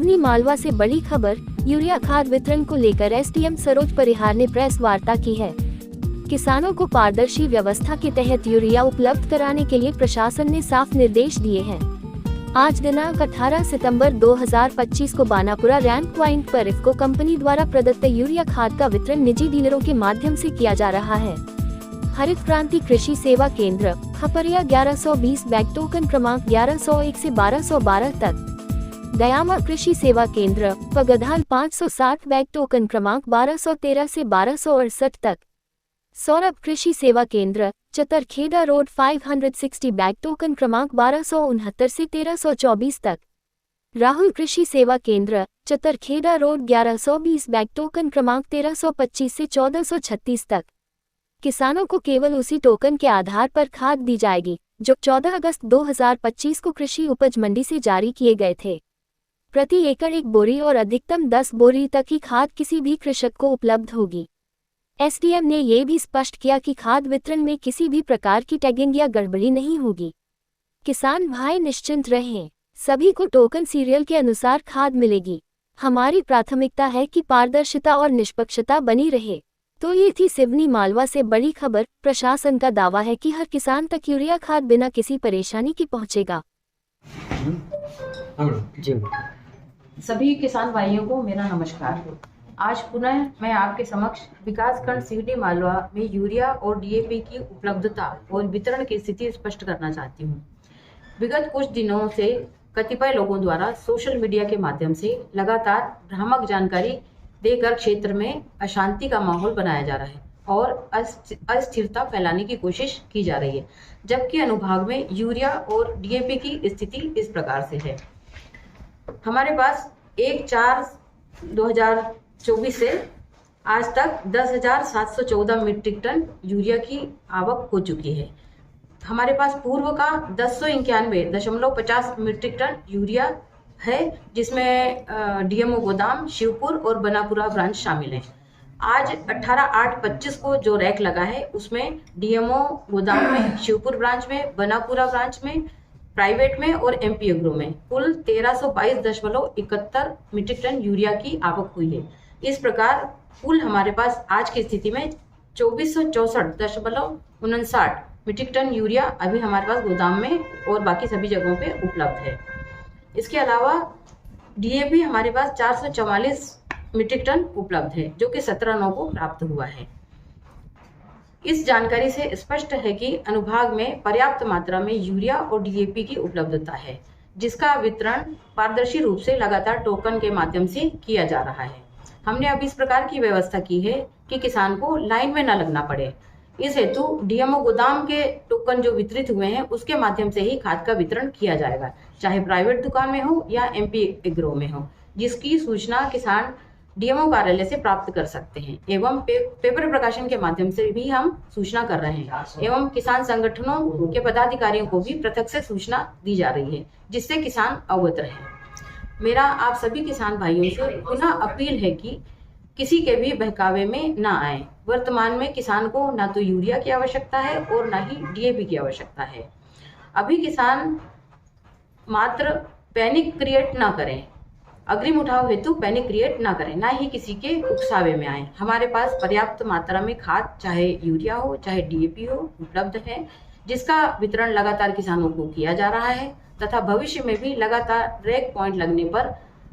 सिवनी मालवा से बड़ी खबर। यूरिया खाद वितरण को लेकर एसडीएम सरोज परिहार ने प्रेस वार्ता की है। किसानों को पारदर्शी व्यवस्था के तहत यूरिया उपलब्ध कराने के लिए प्रशासन ने साफ निर्देश दिए हैं। आज दिनांक 18 सितंबर 2025 को बानापुरा रैंक पॉइंट पर इफको कंपनी द्वारा प्रदत्त यूरिया खाद का वितरण निजी डीलरों के माध्यम से किया जा रहा है। हरित क्रांति कृषि सेवा केंद्र खपरिया 1120 बैग टोकन क्रमांक 1101 से 1212 तक, दयामा कृषि सेवा केंद्र पगधाल 560 बैग टोकन क्रमांक 1213 से 1268 तक, सौरभ कृषि सेवा केंद्र चतरखेड़ा रोड 560 बैग टोकन क्रमांक 1269 से 1324 तक, राहुल कृषि सेवा केंद्र चतरखेड़ा रोड 1120 बैग टोकन क्रमांक 1325 से 1436 तक। किसानों को केवल उसी टोकन के आधार पर खाद दी जाएगी जो 14 अगस्त 2025 को कृषि उपज मंडी से जारी किए गए थे। प्रति एकड़ 1 बोरी और अधिकतम 10 बोरी तक की खाद किसी भी कृषक को उपलब्ध होगी। एसडीएम ने ये भी स्पष्ट किया कि खाद वितरण में किसी भी प्रकार की टैगिंग या गड़बड़ी नहीं होगी। किसान भाई निश्चिंत रहें, सभी को टोकन सीरियल के अनुसार खाद मिलेगी। हमारी प्राथमिकता है कि पारदर्शिता और निष्पक्षता बनी रहे। तो ये थी सिवनी मालवा से बड़ी खबर। प्रशासन का दावा है कि हर किसान तक यूरिया खाद बिना किसी परेशानी के पहुंचेगा। सभी किसान भाइयों को मेरा नमस्कार। आज पुनः मैं आपके समक्ष विकासखंड सिवनी मालवा में यूरिया और डीएपी की उपलब्धता और वितरण की स्थिति स्पष्ट करना चाहती हूँ। विगत कुछ दिनों से कतिपय लोगों द्वारा सोशल मीडिया के माध्यम से लगातार भ्रामक जानकारी देकर क्षेत्र में अशांति का माहौल बनाया जा रहा है और अस्थिरता फैलाने की कोशिश की जा रही है, जबकि अनुभाग में यूरिया और डीएपी की स्थिति इस प्रकार से है। हमारे पास 1/4/2024 से आज तक 10,714 मीट्रिक टन यूरिया की आवक हो चुकी है। हमारे पास पूर्व का 1091.50 मीट्रिक टन यूरिया है, जिसमें डीएमओ गोदाम शिवपुर और बनापुरा ब्रांच शामिल है। आज 18/8/25 को जो रैक लगा है उसमें डीएमओ गोदाम में, शिवपुर ब्रांच में, बनापुरा ब्रांच में, प्राइवेट में और एमपी एग्रो में कुल 1322.71 मीट्रिक टन यूरिया की आवक हुई है। इस प्रकार कुल हमारे पास आज की स्थिति में 2464.59 मीट्रिक टन यूरिया अभी हमारे पास गोदाम में और बाकी सभी जगहों पे उपलब्ध है। इसके अलावा डीएपी हमारे पास 444 मीट्रिक टन उपलब्ध है, जो कि 17/9 को प्राप्त हुआ है। इस जानकारी से स्पष्ट है कि अनुभाग में पर्याप्त मात्रा में यूरिया और डीएपी की उपलब्धता है, जिसका वितरण पारदर्शी रूप से लगातार टोकन के माध्यम से किया जा रहा है। हमने अब इस प्रकार की व्यवस्था की है कि किसान को लाइन में न लगना पड़े। इस हेतु डीएमओ गोदाम के टोकन जो वितरित हुए हैं उसके माध्यम से ही खाद का वितरण किया जाएगा, चाहे प्राइवेट दुकान में हो या एमपी एग्रो में हो, जिसकी सूचना किसान डीएमओ कार्यालय से प्राप्त कर सकते हैं। एवं पेपर प्रकाशन के माध्यम से भी हम सूचना कर रहे हैं एवं किसान संगठनों के पदाधिकारियों को भी पृथक से सूचना दी जा रही है, जिससे किसान अवगत रहे। मेरा आप सभी किसान भाइयों से पुनः अपील है कि किसी के भी बहकावे में ना आए। वर्तमान में किसान को ना तो यूरिया की आवश्यकता है और ना ही डीएपी की आवश्यकता है। अभी किसान मात्र पैनिक क्रिएट ना करें, अग्रिम उठाव हेतु पैनिक क्रिएट ना करें, ना ही किसी के उकसावे में आए। हमारे पास पर्याप्त मात्रा में खाद, चाहे यूरिया हो चाहे डीएपी हो, उपलब्ध है, जिसका वितरण लगातार किसानों को किया जा रहा है तथा भविष्य में भी लगातार रैक पॉइंट लगने पर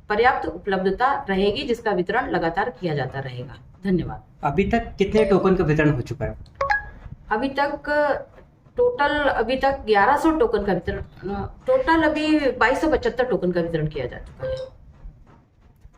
पर्याप्त उपलब्धता रहेगी, जिसका वितरण लगातार किया जाता रहेगा। धन्यवाद। अभी तक कितने टोकन का वितरण हो चुका है? अभी तक 1100 टोकन का वितरण, टोटल अभी 2275 टोकन का वितरण किया जा चुका है।